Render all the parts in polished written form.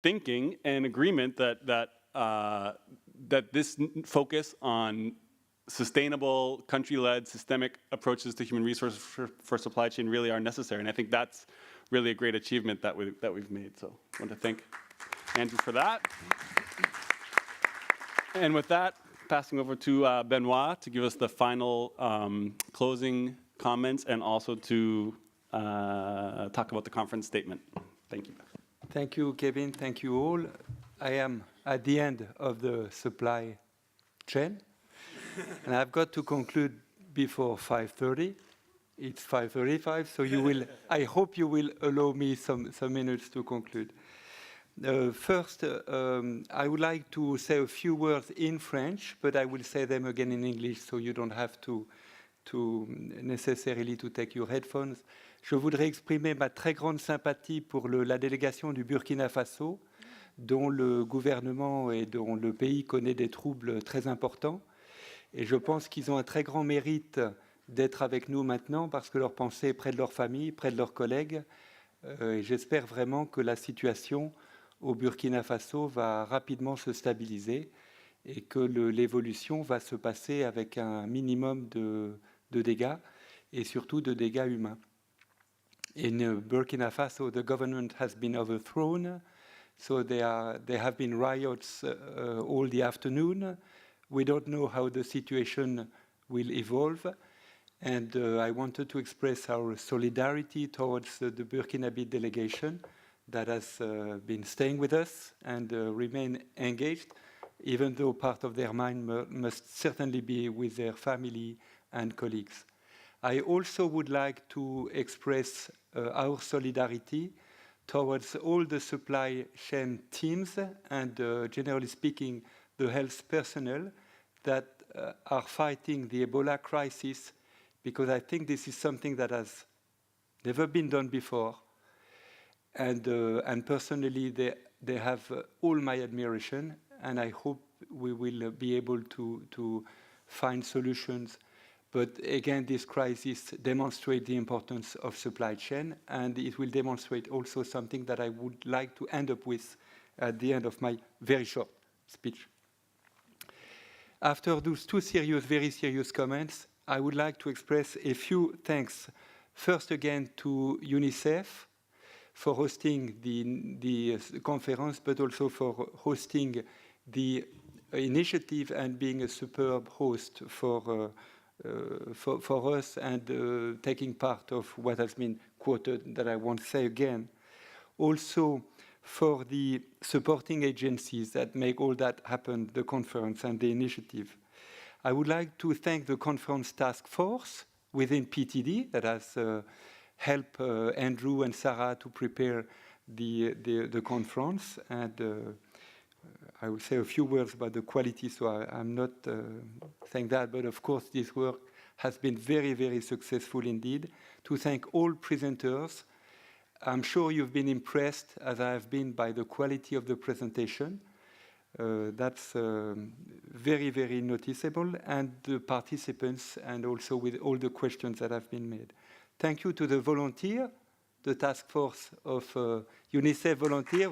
thinking and agreement that this focus on sustainable, country-led, systemic approaches to human resources for supply chain really are necessary. And I think that's really a great achievement that we've made. So I want to thank Andrew for that. And with that, passing over to Benoit to give us the final closing comments and also to talk about the conference statement. Thank you. Thank you, Kevin. Thank you all. I am at the end of the supply chain, and I've got to conclude before 5:30. It's 5:35, so you will. I hope you will allow me some minutes to conclude. First, I would like to say a few words in French, but I will say them again in English, so you don't have to necessarily to take your headphones. Je voudrais exprimer ma très grande sympathie pour la délégation du Burkina Faso, dont le gouvernement et dont le pays connaît des troubles très importants. Et je pense qu'ils ont un très grand mérite d'être avec nous maintenant parce que leur pensée est près de leur famille, près de leurs collègues. Et j'espère vraiment que la situation au Burkina Faso va rapidement se stabiliser et que l'évolution va se passer avec un minimum de dégâts et surtout de dégâts humains. In Burkina Faso, the government has been overthrown, so there have been riots all the afternoon. We don't know how the situation will evolve, and I wanted to express our solidarity towards the Burkinabe delegation that has been staying with us and remain engaged, even though part of their mind must certainly be with their family and colleagues. I also would like to express our solidarity towards all the supply chain teams and, generally speaking, the health personnel that are fighting the Ebola crisis, because I think this is something that has never been done before. And personally, they have all my admiration, and I hope we will be able to find solutions. But again, this crisis demonstrates the importance of supply chain, and it will demonstrate also something that I would like to end up with at the end of my very short speech. After those two very serious comments, I would like to express a few thanks. First again to UNICEF for hosting the conference, but also for hosting the initiative and being a superb host for us and taking part of what has been quoted that I won't say again. Also for the supporting agencies that make all that happen, the conference and the initiative. I would like to thank the conference task force within PTD that has helped Andrew and Sarah to prepare the conference, and I will say a few words about the quality, so I'm not saying that, but of course this work has been very, very successful indeed. To thank all presenters. I'm sure you've been impressed, as I have been, by the quality of the presentation. That's very, very noticeable, and the participants, and also with all the questions that have been made. Thank you to the volunteer, the task force of UNICEF volunteer.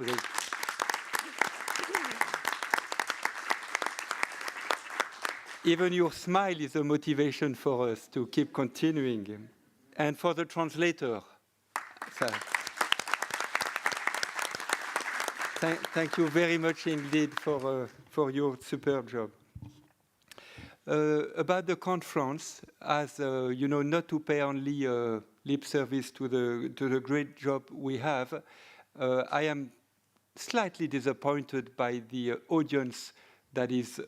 Even your smile is a motivation for us to keep continuing. And for the translator, thank you very much indeed for your superb job. About the conference, as you know, not to pay only lip service to the great job we have, I am slightly disappointed by the audience that is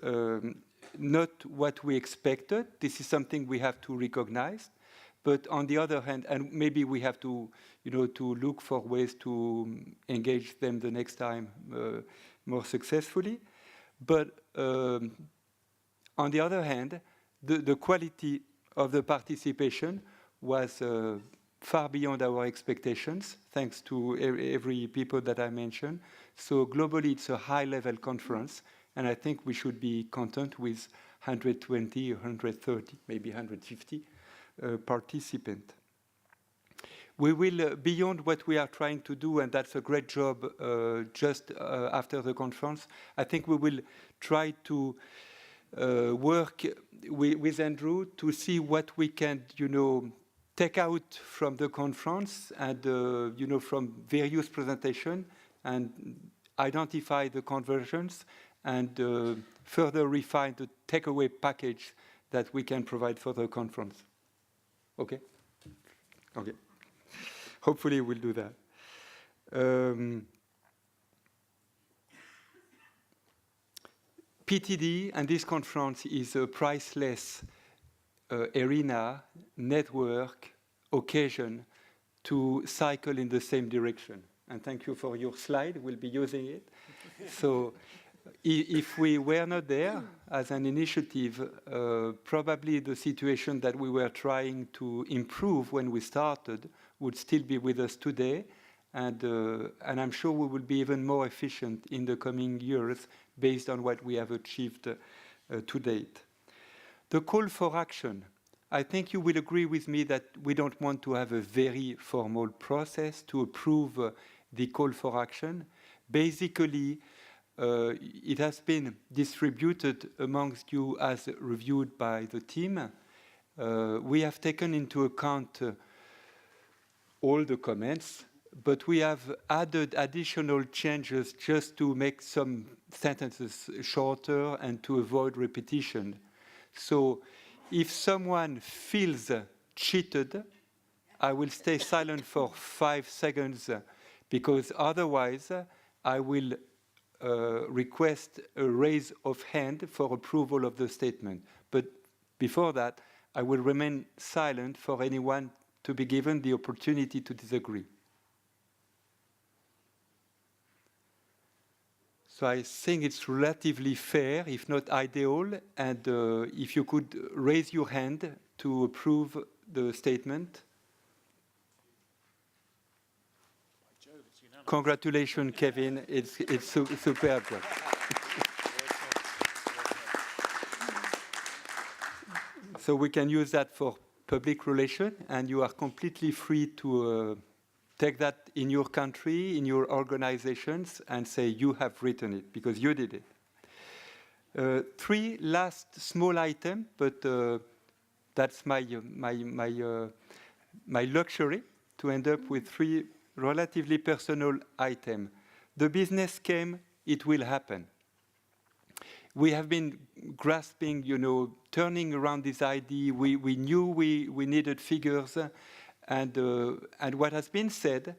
not what we expected. This is something we have to recognize. But on the other hand, and maybe we have to, to look for ways to engage them the next time more successfully. But on the other hand, the quality of the participation was far beyond our expectations, thanks to every people that I mentioned. So globally, it's a high-level conference, and I think we should be content with 120, 130, maybe 150 participants. We will, beyond what we are trying to do, and that's a great job just after the conference, I think we will try to work with Andrew to see what we can, take out from the conference and, from various presentations and identify the conversions and further refine the takeaway package that we can provide for the conference. Okay? Okay. Hopefully we'll do that. PTD and this conference is a priceless arena, network, occasion to cycle in the same direction. And thank you for your slide. We'll be using it. So if we were not there as an initiative, probably the situation that we were trying to improve when we started would still be with us today. And I'm sure we will be even more efficient in the coming years based on what we have achieved to date. The call for action. I think you will agree with me that we don't want to have a very formal process to approve the call for action. Basically, it has been distributed amongst you as reviewed by the team. We have taken into account all the comments, but we have added additional changes just to make some sentences shorter and to avoid repetition. So if someone feels cheated, I will stay silent for 5 seconds because otherwise I will request a raise of hand for approval of the statement. But before that, I will remain silent for anyone to be given the opportunity to disagree. So I think it's relatively fair, if not ideal, and if you could raise your hand to approve the statement. Congratulations, Kevin. It's superb. So we can use that for public relations, and you are completely free to take that in your country, in your organizations, and say you have written it, because you did it. 3 last small items, but that's my luxury to end up with 3 relatively personal items. The business came, it will happen. We have been grasping, turning around this idea. We knew we needed figures, and what has been said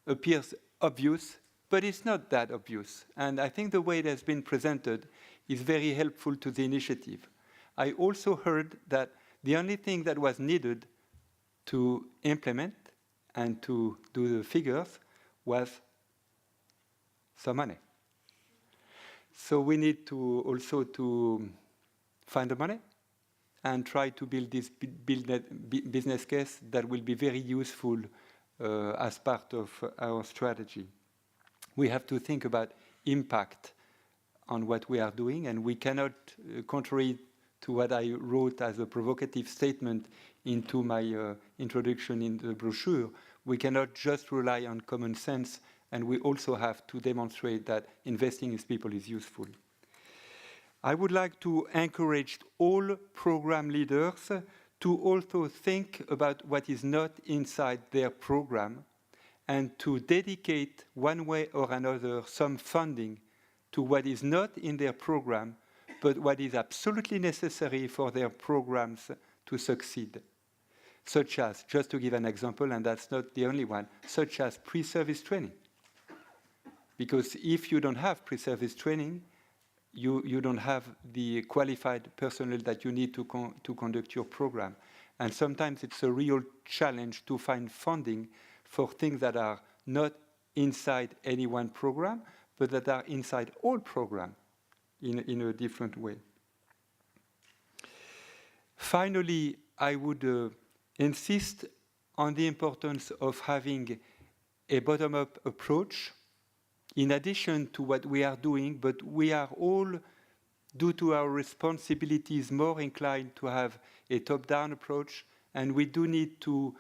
appears obvious, but it's not that obvious. And I think the way it has been presented is very helpful to the initiative. I also heard that the only thing that was needed to implement and to do the figures was some money. So we need to also to find the money and try to build this business case that will be very useful as part of our strategy. We have to think about impact on what we are doing, and we cannot, contrary to what I wrote as a provocative statement into my introduction in the brochure, we cannot just rely on common sense, and we also have to demonstrate that investing in people is useful. I would like to encourage all program leaders to also think about what is not inside their program and to dedicate one way or another some funding to what is not in their program, but what is absolutely necessary for their programs to succeed. Such as, just to give an example, and that's not the only one, such as pre-service training. Because if you don't have pre-service training, you don't have the qualified personnel that you need to conduct your program. And sometimes it's a real challenge to find funding for things that are not inside any one program, but that are inside all programs in a different way. Finally, I would insist on the importance of having a bottom-up approach in addition to what we are doing, but we are all, due to our responsibilities, more inclined to have a top-down approach, and we do need to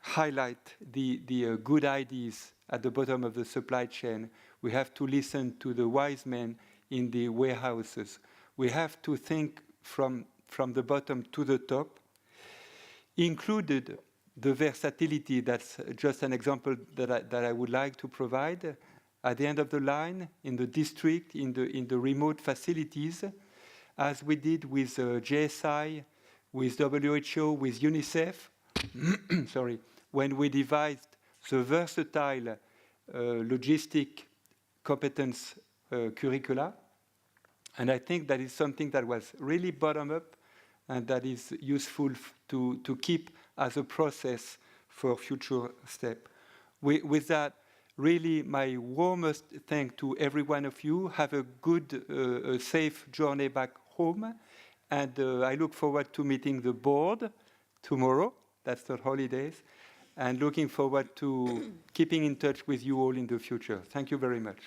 highlight the good ideas at the bottom of the supply chain. We have to listen to the wise men in the warehouses. We have to think from the bottom to the top, included the versatility. That's just an example that I would like to provide. At the end of the line, in the district, in the remote facilities, as we did with JSI, with WHO, with UNICEF, sorry, when we devised the versatile logistic competence curricula. And I think that is something that was really bottom-up and that is useful to keep as a process for future step. With that, really my warmest thanks to every one of you. Have a good, safe journey back home. And I look forward to meeting the board tomorrow. That's the holidays. And looking forward to keeping in touch with you all in the future. Thank you very much.